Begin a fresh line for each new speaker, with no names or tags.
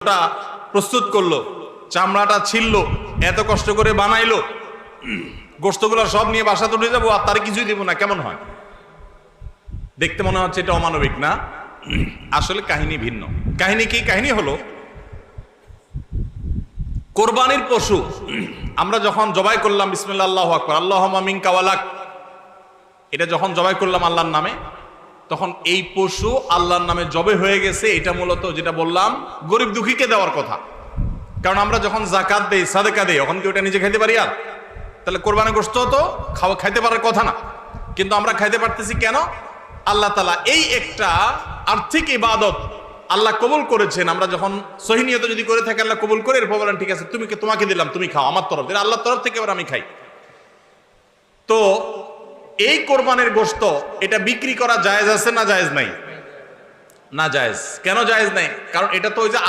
গোশতটা প্রস্তুত করলো, চামড়াটা ছিললো, এত কষ্ট করে বানাইলো, গোশতগুলো সব নিয়ে বাসাতে উঠে যাবো আর তার কিছুই দেবো না, কেমন হয়? দেখতে মনে হচ্ছে এটা অমানবিক না? আসলে কাহিনী ভিন্ন। কাহিনী কি? কাহিনী হলো কোরবানির পশু আমরা যখন জবাই করলাম, বিসমিল্লাহ আল্লাহু আকবার, আল্লাহুম্মা মিনকা ওয়ালাক, এটা যখন জবাই করলাম আল্লাহর নামে, তখন এই পশু আল্লাহর নামে জবে হয়ে গেছে। এটা মূলত যেটা বললাম গরিব দুঃখীকে দেওয়ার কথা। কারণ আমরা যখন যাকাত দেই, সাদেকা দেই, তখন কি ওটা নিজে খাইতে পারি? আর তাহলে কোরবানি গোশত তো খাইতে পারার কথা না, কিন্তু আমরা খাইতে পারতেছি কেন? আল্লাহ তাআলা এই একটা আর্থিক ইবাদত আল্লাহ কবুল করেছেন। আমরা যখন সহি নিয়ত যদি করে থাকি, আল্লাহ কবুল করে এরপর বলেন ঠিক আছে তোমাকে দিলাম, তুমি খাও, আমার তরফ থেকে, আল্লাহর তরফ থেকে এবার আমি খাই। তো এই কোরবানির গোশত এটা বিক্রি করা জায়েজ আছে না জায়েজ নাই? না জায়েজ। কেন জায়েজ নাই? কারণ এটা তো ওই যে